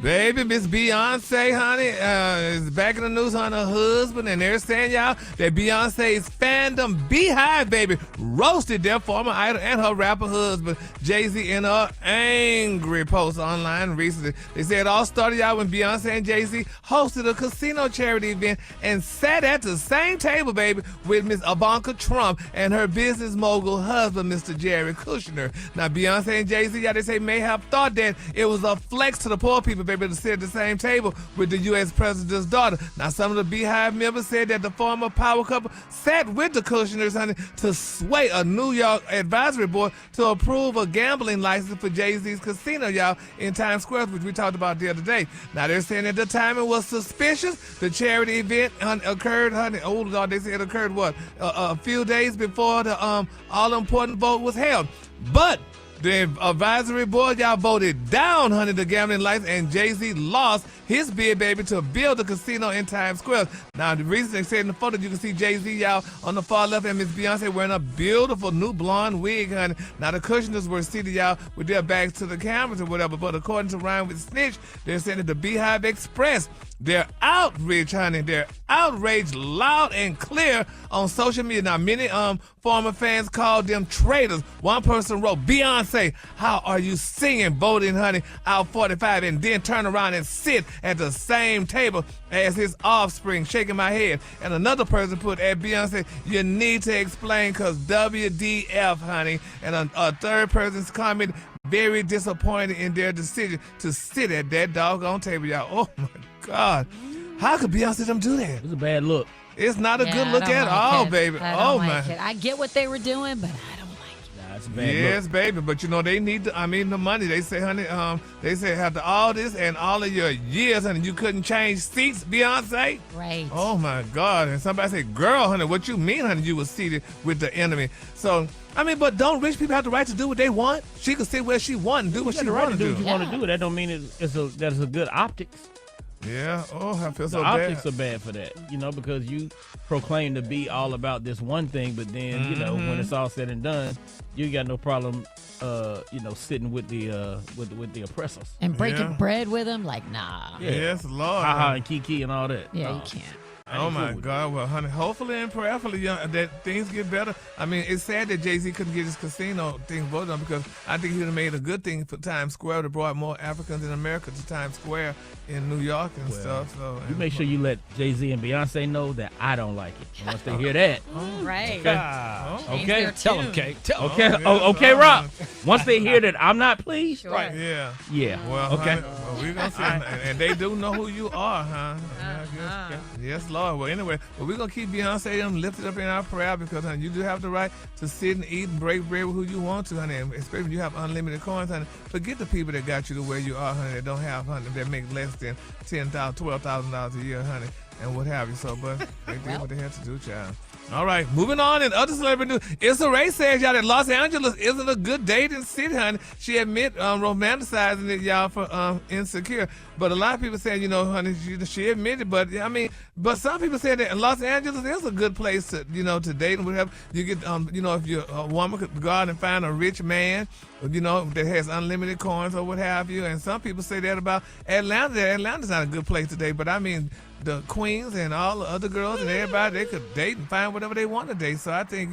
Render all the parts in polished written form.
Baby, Miss Beyonce, honey, is back in the news on her husband, and they're saying, y'all, that Beyonce's fandom beehive, baby, roasted their former idol and her rapper husband, Jay-Z, in a angry post online recently. They said it all started, y'all, when Beyonce and Jay-Z hosted a casino charity event and sat at the same table, baby, with Miss Ivanka Trump and her business mogul husband, Mr. Jared Kushner. Now, Beyonce and Jay-Z, y'all, they say may have thought that it was a flex to the poor people, baby, to sit at the same table with the U.S. president's daughter. Now, some of the Beehive members said that the former power couple sat with the Kushners, honey, to sway a New York advisory board to approve a gambling license for Jay-Z's casino, y'all, in Times Square, which we talked about the other day. Now, they're saying that the timing was suspicious. The charity event occurred, honey, they said it occurred, what, a few days before the all-important vote was held. But the advisory board, y'all, voted down, honey, the gambling license, and Jay-Z lost his bid, baby, to build a casino in Times Square. Now, the reason they said in the photo, you can see Jay-Z, y'all, on the far left, and Miss Beyonce wearing a beautiful new blonde wig, honey. Now, the Kushners were seated, y'all, with their backs to the cameras or whatever, but according to Ryan with Snitch, they're saying that the Beehive expressed their outrage, honey. They're outraged loud and clear on social media. Now, many former fans called them traitors. One person wrote, "Beyonce, how are you singing, voting, honey, out 45, and then turn around and sit at the same table as his offspring, shaking my head?" And another person put at Beyonce, "You need to explain, because WDF, honey." And a third person's comment, "Very disappointed in their decision to sit at that doggone table, y'all." Oh, my God. How could Beyonce them do that? It's a bad look. It's not a good look at all, baby. Oh, my. I get what they were doing, but I don't like it. Nah, it's a bad yes, look. baby, but you know, they need the money. They say, honey, they say after all this and all of your years, honey, you couldn't change seats, Beyonce? Right. Oh, my God. And somebody said, "Girl, honey, what you mean, honey, you were seated with the enemy?" So, I mean, but don't rich people have the right to do what they want? She can sit where she wants and do what she wants to do. What you want to do. That don't mean that's a good optics. Yeah. Oh, I feel so the bad. optics are bad for that, because you proclaim to be all about this one thing, but then, when it's all said and done, you got no problem, sitting with the oppressors. And breaking bread with them? Like, nah. Yeah. Yes, Lord. Ha-ha and Kiki and all that. Yeah, you can't. Oh, my God. Well, honey, hopefully and prayerfully that things get better. I mean, it's sad that Jay-Z couldn't get his casino thing voted on, because I think he would have made a good thing for Times Square to brought more Africans in America to Times Square in New York and stuff. So you make sure you let Jay-Z and Beyonce know that I don't like it. And once they hear that. Right. Okay. Tell them, Kate. Okay, Rock. Once they hear that I'm not pleased. Sure. Right. Yeah. Yeah. Well, okay. Honey, well, we're going to see. And they do know who you are, huh? Yes, Lord. Well, anyway, we're going to keep Beyonce them lifted up in our prayer, because, honey, you do have the right to sit and eat and break bread with who you want to, honey. And especially if you have unlimited coins, honey. Forget the people that got you to where you are, honey, that don't have, honey, that make less than $10,000, $12,000 a year, honey, and what have you. So, but they did what they had to do, child. All right, moving on in other celebrity news. Issa Rae says, y'all, that Los Angeles isn't a good dating city, honey. She admit romanticizing it, y'all, for Insecure. But a lot of people saying, honey, she admitted, but some people say that Los Angeles is a good place to, to date and whatever. You get, if you're a woman, could go out and find a rich man, that has unlimited coins or what have you. And some people say that about Atlanta. Atlanta's not a good place to date, but I mean, the queens and all the other girls and everybody, they could date and find whatever they want to date. So I think,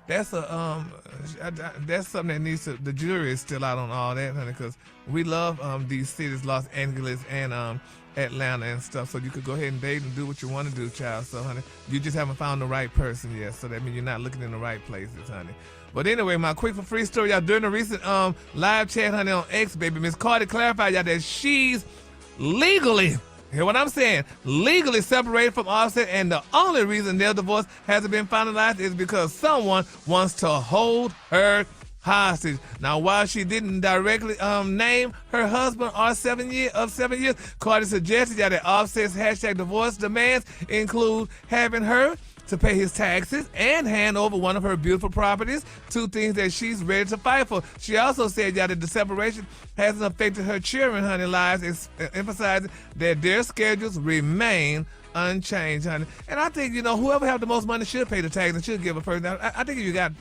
that's that's something that needs to, the jury is still out on all that, honey, because we love these cities, Los Angeles and Atlanta and stuff. So you could go ahead and date and do what you want to do, child. So, honey, you just haven't found the right person yet. So that means you're not looking in the right places, honey. But anyway, my quick for free story, y'all, during the recent live chat, honey, on X, baby, Miss Cardi clarified, y'all, that she's legally, hear what I'm saying, legally separated from Offset, and the only reason their divorce hasn't been finalized is because someone wants to hold her hostage. Now, while she didn't directly name her husband of 7 years, Cardi suggested that Offset's #divorce demands include having her to pay his taxes and hand over one of her beautiful properties, two things that she's ready to fight for. She also said, y'all, that the separation hasn't affected her children, honey, lives, emphasizing that their schedules remain unchanged, honey. And I think, whoever have the most money should pay the tax and should give a person. I think if you got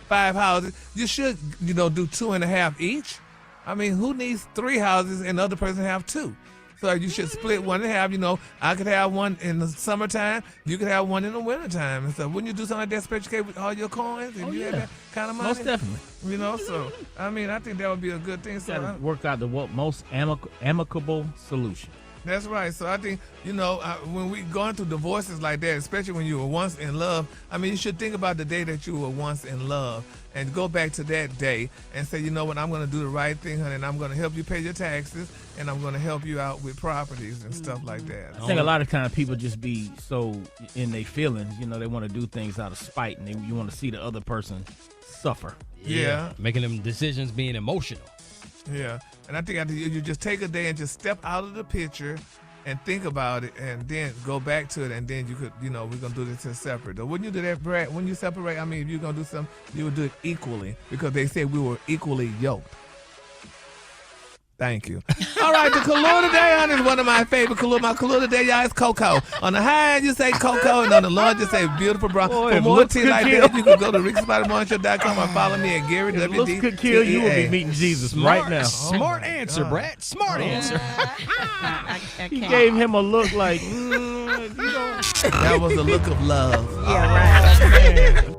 5 houses, you should, do 2.5 each. I mean, who needs 3 houses and the other person have 2? So you should split one and have, I could have one in the summertime, you could have one in the wintertime. And so wouldn't you do something like that, especially with all your coins? If you had that kind of money? Most definitely. So, I think that would be a good thing. So Gotta work out the most amicable solution. That's right. So I think, when we going through divorces like that, especially when you were once in love, you should think about the day that you were once in love and go back to that day and say, you know what, I'm going to do the right thing, honey, and I'm going to help you pay your taxes, and I'm going to help you out with properties and stuff like that. I think a lot of times people just be so in their feelings, they want to do things out of spite, and you want to see the other person suffer. Yeah. Making them decisions being emotional. Yeah, and I think after you just take a day and just step out of the picture and think about it and then go back to it, and then you could, we're going to do this as separate. Or wouldn't you do that, Brad? When you separate, if you're going to do something, you would do it equally because they said we were equally yoked. Thank you. All right, the color today, honey, is one of my favorite color. My color today, y'all, is cocoa. On the high end, you say cocoa, and on the low end, you say beautiful brown. For more tea like that, you can go to RickeySpiderMonster.com or follow me at Gary If looks could kill, you will be meeting Jesus right now. Smart answer, Brad. Smart answer. He gave him a look like, That was a look of love. Yeah, right. man.